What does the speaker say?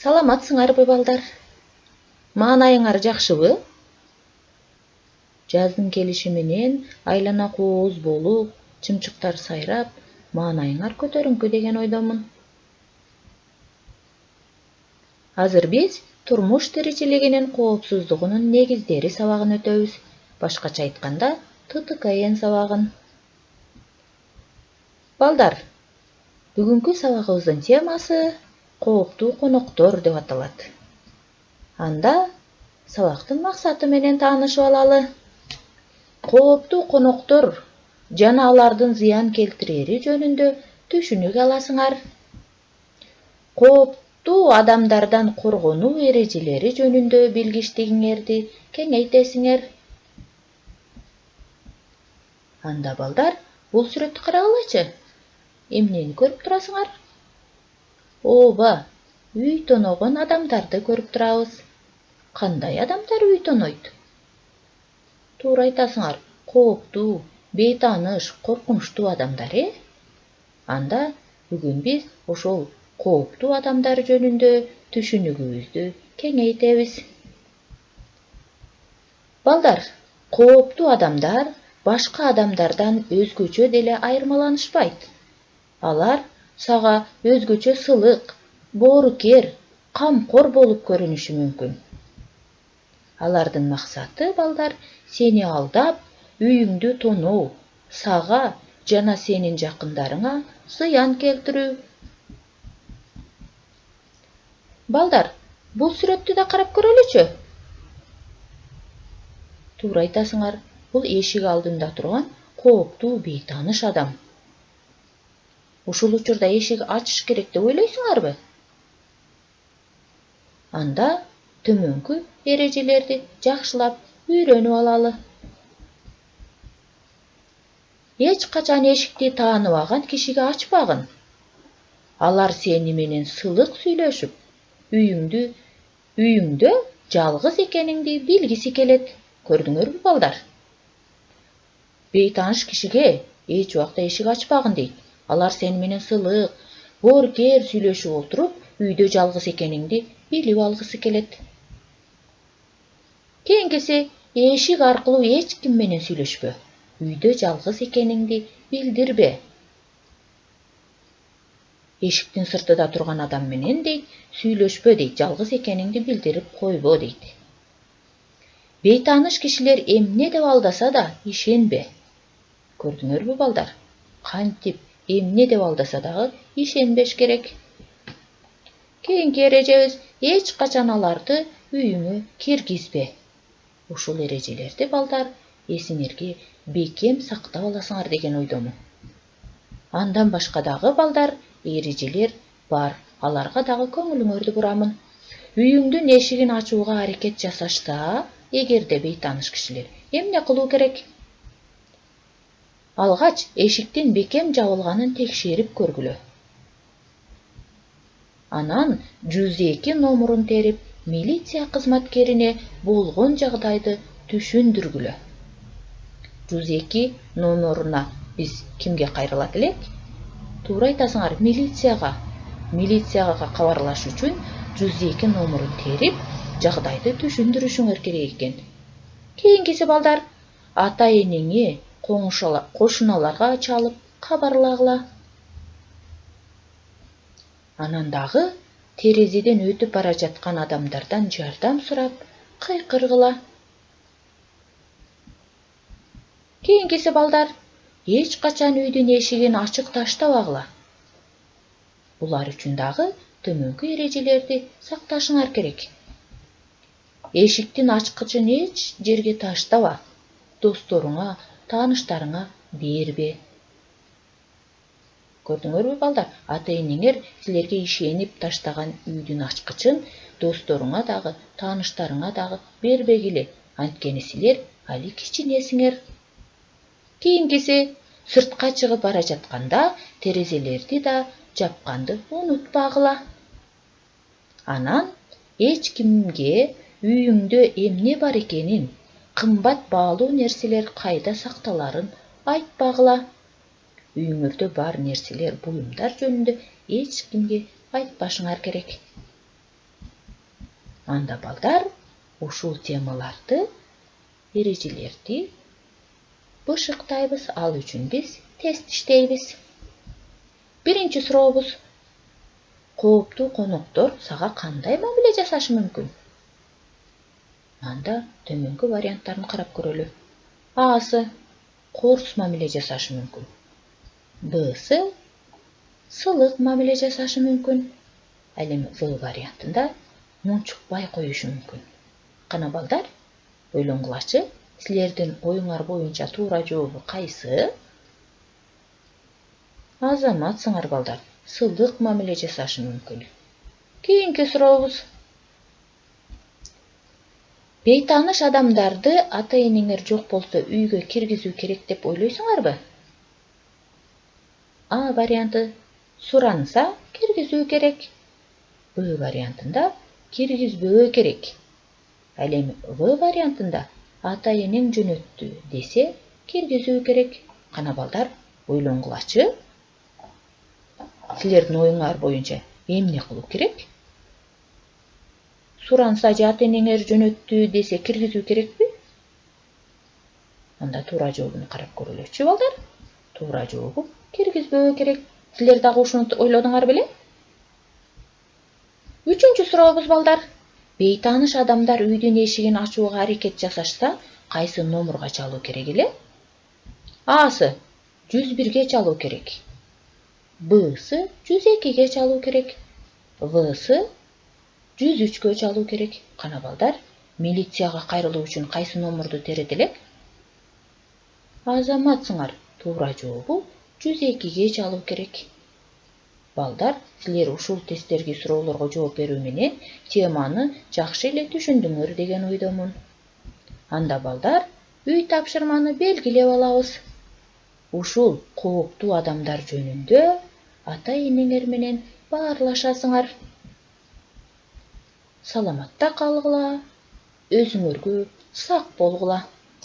Саламатсыңарбы балдар? Маанайыңар жакшыбы? Жаздын келиши менен айлана кооз болуп, чымчыктар сайрап, маанайыңар көтөрүңкү деген ойдомун. Азыр биз турмуш тиричилигинин коопсуздугунун негиздери сабагын өтөбүз. Башкача айтканда, ТТКН сабагын. Балдар, бүгүнкү сабагыбыздын темасы кооптуу коноктор деп аталат. Анда сабактын максаты менен таанышып алалы. Кооптуу коноктор жана алардын зыян келтирери жөнүндө түшүнүк аласыңар. Кооптуу адамдардан коргонуу эрежелери жөнүндө билгичтигиңерди кеңейтесиңер. Анда балдар, бул сүрөттү карагылачы. Эмнени көрүп турасыңар? Ооба, үй тоногон адамдарды көрүп турабыз. Кандай адамдар үй тонойт? Туура айтасыңар, кооптуу, бейтааныш, коркунучтуу адамдар, Анда бүгүн биз ошол кооптуу адамдар жөнүндө түшүнүгүбүздү кеңейтебиз. Балдар, кооптуу адамдар башка адамдардан өзгөчө деле айырмаланышпайт. Алар сага өзгөчө сылык, боорукер, камкор болуп көрүнүшү мүмкүн. Алардын максаты, балдар, сени алдап, үйүңдү тоноо, сага жана сенин жакындарыңа зыян келтирүү. Балдар, бул сүрөттү да карап көрөлүчү. Туура айтасыңар, бул эшик алдында турган кооптуу бейтааныш адам. Ушул учурда эшик ачыш керек деп ойлойсуңарбы? Анда төмөнкү эрежелерди жакшылап үйрөнүп алалы. Эч качан эшикти тааныбаган кишиге ачпагын. Алар сени менен сылык сүйлөшүп, үйүңдө жалгыз экениңди билгиси келет. Көрдүңөрбү, балдар? Бейтааныш кишиге эч убакта эшик ачпагын дейт. Алар сени менен сылык, боорукер сүйлөшүп отуруп, үйдө жалгыз экениңди билип алгысы келет. Кийинкиси, эшик аркылуу эч ким менен сүйлөшпө. Үйдө жалгыз экениңди билдирбе. Эшиктин сыртыда турган адам менен дейт, сүйлөшпө дейт, жалгыз экениңди билдирип койбо дейт. Бейтааныш кишилер эмне деп алдаса да ишенбе. Көрдүңөрбү, балдар? Кантип эмне деп алдаса дагы ишенбеш керек. Кийинки эрежебиз, эч качан аларды үйүңө киргизбе. Ушул эрежелерди, балдар, эсиңерге бекем сактап аласыңар деген ойдомун. Андан башка дагы, балдар, эрежелер бар. Аларга дагы көңүлүңөрдү бурамын. Үйүңдүн эшигин ачууга аракет жасашса, эгерде бейтааныш кишилер, эмне кылуу керек? Алгач эшиктин бекем жабылганын текшерип көргүлө. Анан 102 номурун терип, милиция кызматкерине болгон жагдайды түшүндүргүлө. 102 номуруна биз кимге кайрылат элек? Туура айтасыңар, милицияга. Милицияга кабарлаш үчүн 102 номурун терип, жагдайды түшүндүрүшүңөр керек экен. Кийинкиси, балдар, ата-энеңе, кошуналарга чалып кабарлагыла. Анан дагы терезеден өтүп бара жаткан адамдардан жардам сурап кыйкыргыла. Кийинкиси, балдар, эч качан үйдүн эшигин ачык таштабагыла. Булар үчүн дагы төмөнкү эрежелерди сакташыңар керек. Эшиктин ачкычын эч жерге таштаба. Досторуңа, тааныштарыңа бербе. Көрдүңөрбү, балдар? Ата-энеңер силерге ишенип таштаган үйдүн ачкычын досторуңа дагы, тааныштарыңа дагы бербегиле. Анткени силер али кичинесиңер. Кийинкиси, сыртка чыгып бара жатканда терезелерди да жапканды унутпагыла. Анан эч кимге үйүңдө эмне бар экенин, кымбат баалуу нерселер кайда сакталарын айтпагыла. Үйүңөрдө бар нерселер, буюмдар жөнүндө эч кимге айтпашыңар керек. Анда балдар ушул темаларды, эрежелерди бышыктайбыз. Ал үчүн биз тест иштейбиз. Биринчи сурообуз: кооптуу коноктор сага кандай мамиле жасашы мүмкүн? Анда төмөнкү варианттарын карап көрөлү. Асы: коорс мамиле жасашы мүмкүн. Бсы: сылык мамиле жасашы мүмкүн. Ал эми В вариантында мунчукпай коюшу мүмкүн. Кана балдар, ойлонгулачы. Силердин оюңар боюнча туура жообу кайсы? Азаматсыңар балдар. Сылык мамиле жасашы мүмкүн. Кийинки сурообуз: бейтааныш адамдарды ата-энеңер жок болсо үйгө киргизүү керек деп ойлойсуңарбы? А варианты: суранса киргизүү керек. Б вариантында киргизбөө керек. Ал эми В вариантында ата-энең жөнөттү десе киргизүү керек. Кана балдар, ойлонгулачы. Силердин оюңар боюнча эмне кылуу керек? Суранса же ата-энеңер жөнөттү десе киргизүү керекпи? Анда туура жообуну карап көрөлүчү балдар. Туура жообу киргизбөө керек. Силер дагы ушуну ойлодуңар беле? Үчүнчү сурообуз балдар: бейтааныш адамдар үйдүн эшигин ачууга аракет жасашса, кайсы номурга чалуу керек эле? Асы: 101-ге чалуу керек. Бсы: 102-ге чалуу керек. Всы: 103-кө чалуу керек. Кана балдар, милицияга кайрылуу үчүн кайсы номурду терет элек? Азаматсыңар. Туура жообу 102-ге чалуу керек. Балдар, силер ушул тесттерги суроолорго жооп берүү менен теманы жакшы эле түшүндүңөр деген ойдомун. Анда балдар, үй тапшырманы белгилеп алабыз. Ушул кооптуу адамдар жөнүндө ата-энеңер менен баарлашасыңар. Саламатта калгыла, өзүңөргө сак болгула.